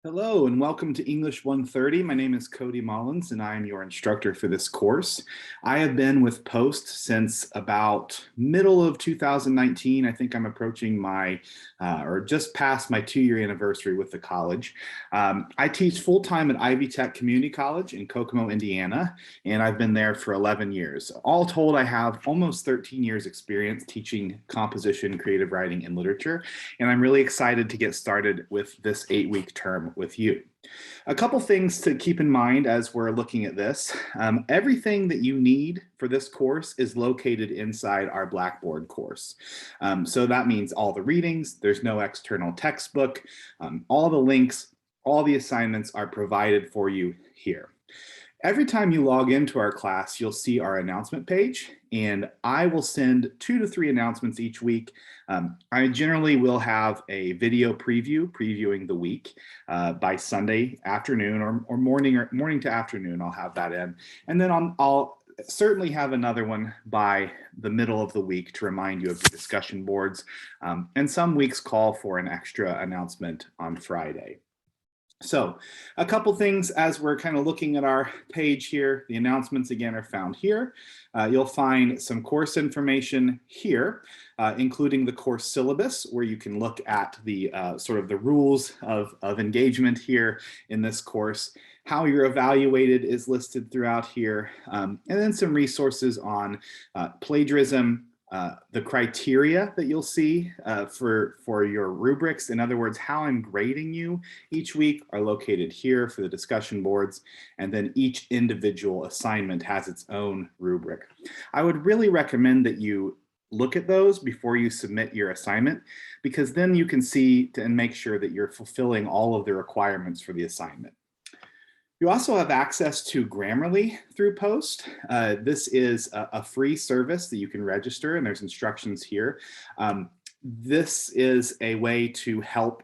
Hello and welcome to English 130. My name is Cody Mullins and I am your instructor for this course. I have been with Post since about middle of 2019. I think I'm approaching my, or just past my 2-year anniversary with the college. I teach full-time at Ivy Tech Community College in Kokomo, Indiana, and I've been there for 11 years. All told, I have almost 13 years experience teaching composition, creative writing, and literature, and I'm really excited to get started with this 8-week term with you. A couple things to keep in mind as we're looking at this. Everything that you need for this course is located inside our Blackboard course. So that means all the readings, there's no external textbook, all the links, all the assignments are provided for you here. Every time you log into our class, you'll see our announcement page, and I will send 2 to 3 announcements each week. I generally will have a video previewing the week by Sunday afternoon or morning to afternoon. I'll have that in, and then I'll certainly have another one by the middle of the week to remind you of the discussion boards, and some weeks call for an extra announcement on Friday. So a couple things as we're kind of looking at our page here. The announcements again are found here. You'll find some course information here, including the course syllabus, where you can look at the sort of the rules of engagement here in this course. How you're evaluated is listed throughout here, and then some resources on plagiarism, the criteria that you'll see for your rubrics. In other words, how I'm grading you each week are located here for the discussion boards, and then each individual assignment has its own rubric. I would really recommend that you look at those before you submit your assignment, because then you can see and make sure that you're fulfilling all of the requirements for the assignment. You also have access to Grammarly through Post. This is a free service that you can register, and there's instructions here. This is a way to help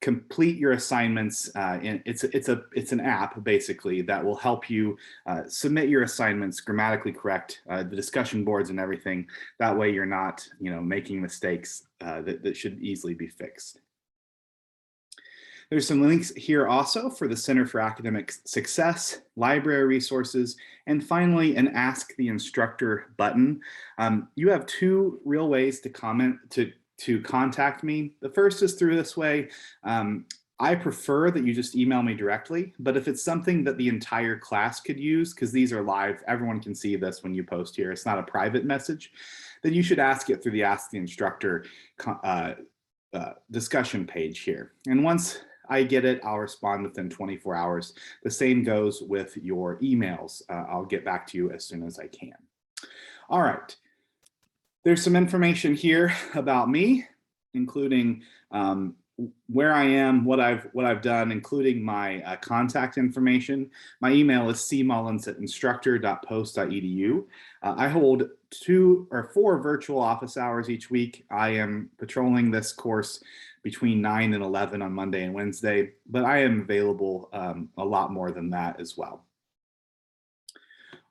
complete your assignments. And it's an app basically that will help you submit your assignments grammatically correct, the discussion boards and everything. That way you're not, making mistakes that should easily be fixed. There's some links here also for the Center for Academic Success, library resources, and finally an Ask the Instructor button. You have 2 real ways to contact me. The first is through this way. I prefer that you just email me directly, but if it's something that the entire class could use, because these are live, everyone can see this when you post here, it's not a private message, then you should ask it through the Ask the Instructor discussion page here. And once I get it, I'll respond within 24 hours. The same goes with your emails. I'll get back to you as soon as I can. All right. There's some information here about me, including where I am, what I've done, including my contact information. My email is cmullins@instructor.post.edu. I hold 2 or 4 virtual office hours each week. I am patrolling this course between 9 and 11 on Monday and Wednesday, but I am available a lot more than that as well.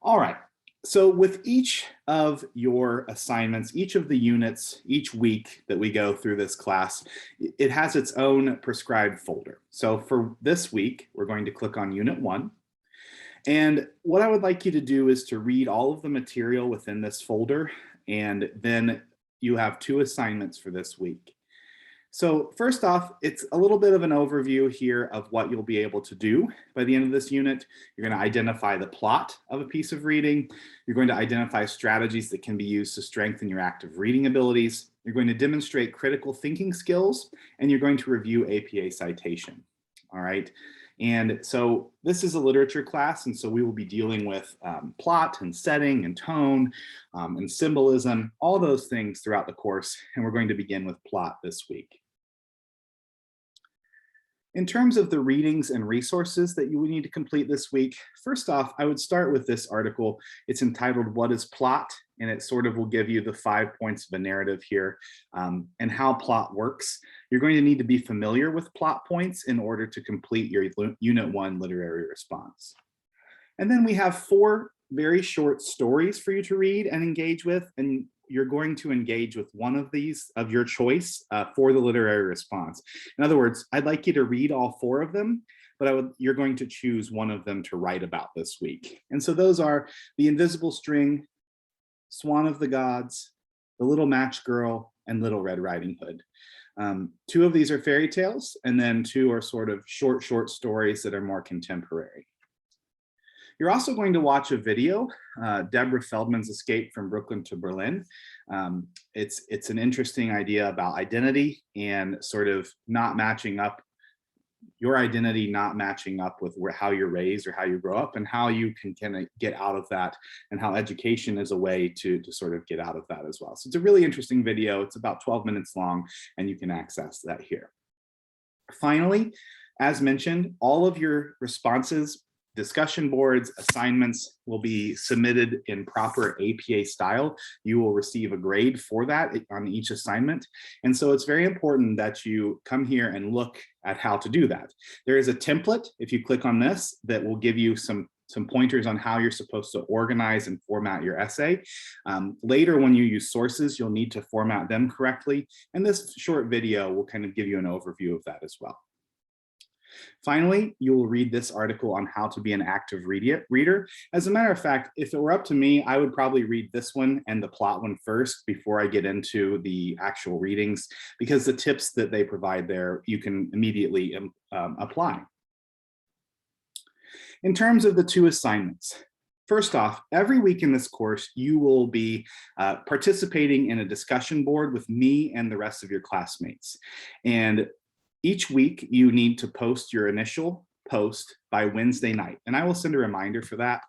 All right. So with each of your assignments, each of the units, each week that we go through this class, it has its own prescribed folder. So for this week, we're going to click on Unit 1. And what I would like you to do is to read all of the material within this folder, and then you have 2 assignments for this week. So first off, it's a little bit of an overview here of what you'll be able to do by the end of this unit. You're going to identify the plot of a piece of reading. You're going to identify strategies that can be used to strengthen your active reading abilities. You're going to demonstrate critical thinking skills, and you're going to review APA citation. All right. And so this is a literature class, and so we will be dealing with plot and setting and tone and symbolism, all those things throughout the course, and we're going to begin with plot this week. In terms of the readings and resources that you would need to complete this week, first off, I would start with this article. It's entitled, "What is Plot?" And it sort of will give you the 5 points of a narrative here and how plot works. You're going to need to be familiar with plot points in order to complete your Unit 1 literary response. And then we have 4 very short stories for you to read and engage with. And you're going to engage with one of these of your choice for the literary response. In other words, I'd like you to read all 4 of them, but you're going to choose one of them to write about this week. And so those are The Invisible String, Swan of the Gods, The Little Match Girl, and Little Red Riding Hood. 2 of these are fairy tales, and then 2 are sort of short stories that are more contemporary. You're also going to watch a video, Deborah Feldman's Escape from Brooklyn to Berlin. It's an interesting idea about identity and sort of not matching up, your identity not matching up with how you're raised or how you grow up, and how you can kind of get out of that, and how education is a way to sort of get out of that as well. So it's a really interesting video. It's about 12 minutes long, and you can access that here. Finally, as mentioned, all of your responses, discussion boards, assignments will be submitted in proper APA style. You will receive a grade for that on each assignment. And so it's very important that you come here and look at how to do that. There is a template, if you click on this, that will give you some pointers on how you're supposed to organize and format your essay. Later, when you use sources, you'll need to format them correctly. And this short video will kind of give you an overview of that as well. Finally, you will read this article on how to be an active reader. As a matter of fact, if it were up to me, I would probably read this one and the plot one first before I get into the actual readings, because the tips that they provide there, you can immediately apply. In terms of the 2 assignments, first off, every week in this course, you will be participating in a discussion board with me and the rest of your classmates. And each week, you need to post your initial post by Wednesday night, and I will send a reminder for that.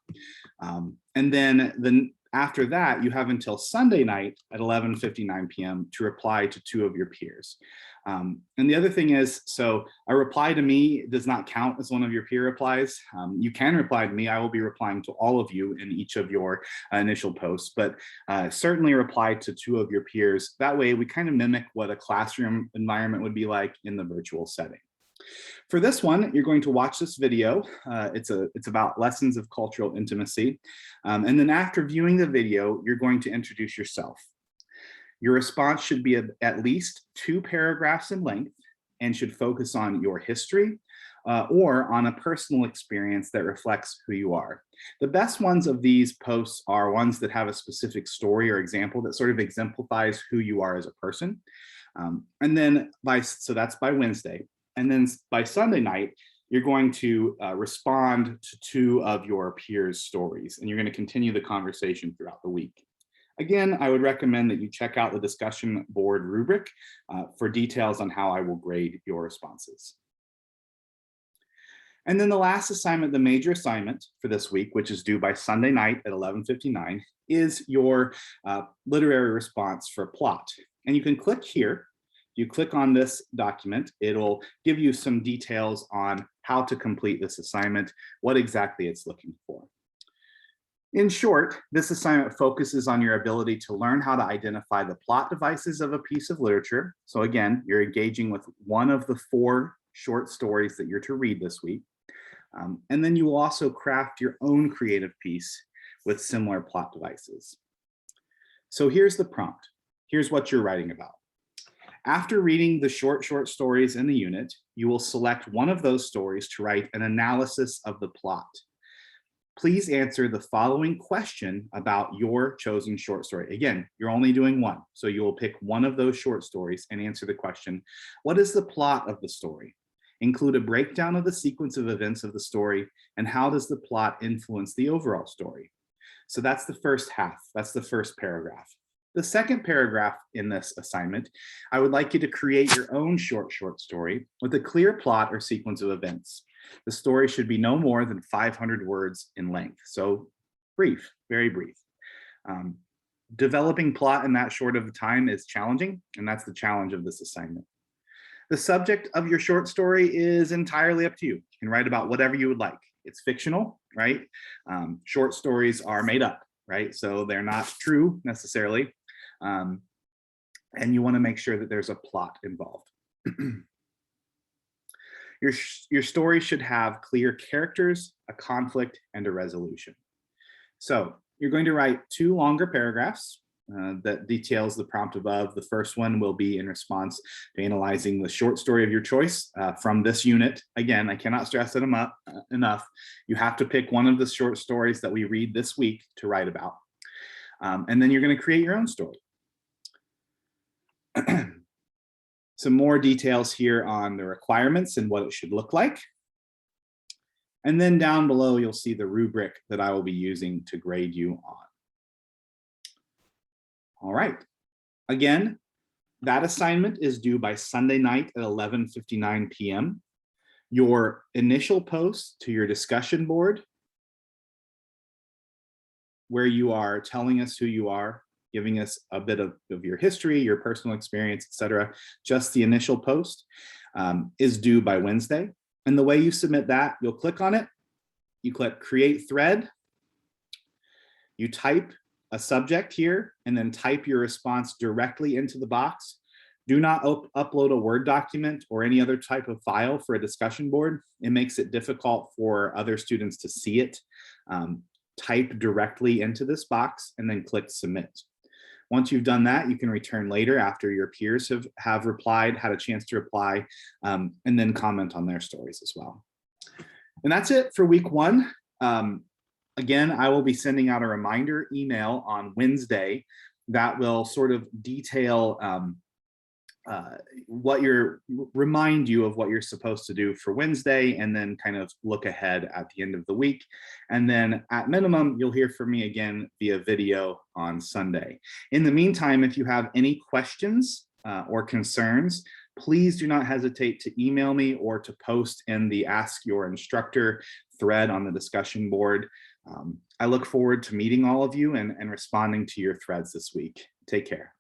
And then after that, you have until Sunday night at 11:59 p.m. to reply to 2 of your peers. And the other thing is, so a reply to me does not count as one of your peer replies. You can reply to me. I will be replying to all of you in each of your initial posts, but certainly reply to 2 of your peers. That way we kind of mimic what a classroom environment would be like in the virtual setting. For this one, you're going to watch this video. It's about lessons of cultural intimacy. And then after viewing the video, you're going to introduce yourself. Your response should be at least 2 paragraphs in length and should focus on your history or on a personal experience that reflects who you are. The best ones of these posts are ones that have a specific story or example that sort of exemplifies who you are as a person. And then so that's by Wednesday. And then by Sunday night, you're going to respond to 2 of your peers' stories, and you're going to continue the conversation throughout the week. Again, I would recommend that you check out the discussion board rubric for details on how I will grade your responses. And then the last assignment, the major assignment for this week, which is due by Sunday night at 11:59, is your literary response for plot. And you can click here. You click on this document, it'll give you some details on how to complete this assignment, what exactly it's looking for. In short, this assignment focuses on your ability to learn how to identify the plot devices of a piece of literature. So again, you're engaging with one of the 4 short stories that you're to read this week. And then you will also craft your own creative piece with similar plot devices. So here's the prompt. Here's what you're writing about. After reading the short stories in the unit, you will select one of those stories to write an analysis of the plot. Please answer the following question about your chosen short story. Again, you're only doing one, so you will pick one of those short stories and answer the question, what is the plot of the story? Include a breakdown of the sequence of events of the story, and how does the plot influence the overall story? So that's the first half, that's the first paragraph. The second paragraph in this assignment, I would like you to create your own short story with a clear plot or sequence of events. The story should be no more than 500 words in length. So brief, very brief. Developing plot in that short of a time is challenging, and that's the challenge of this assignment. The subject of your short story is entirely up to you. You can write about whatever you would like. It's fictional, right? Short stories are made up, right? So they're not true necessarily. And you want to make sure that there's a plot involved. Your story should have clear characters, a conflict, and a resolution. So you're going to write 2 longer paragraphs, that details the prompt above. The first one will be in response to analyzing the short story of your choice from this unit. Again, I cannot stress it enough. You have to pick one of the short stories that we read this week to write about. And then you're going to create your own story. Some more details here on the requirements and what it should look like. And then down below, you'll see the rubric that I will be using to grade you on. All right. Again, that assignment is due by Sunday night at 11:59 p.m. Your initial post to your discussion board, where you are telling us who you are, giving us a bit of your history, your personal experience, etc. Just the initial post is due by Wednesday. And the way you submit that, you'll click on it, you click Create Thread, you type a subject here, and then type your response directly into the box. Do not upload a Word document or any other type of file for a discussion board. It makes it difficult for other students to see it. Type directly into this box and then click Submit. Once you've done that, you can return later after your peers have replied, had a chance to reply, and then comment on their stories as well. And that's it for week one. Again, I will be sending out a reminder email on Wednesday that will sort of detail remind you of what you're supposed to do for Wednesday, and then kind of look ahead at the end of the week. And then at minimum, you'll hear from me again via video on Sunday. In the meantime, if you have any questions or concerns, please do not hesitate to email me or to post in the Ask Your Instructor thread on the discussion board. I look forward to meeting all of you and responding to your threads this week. Take care.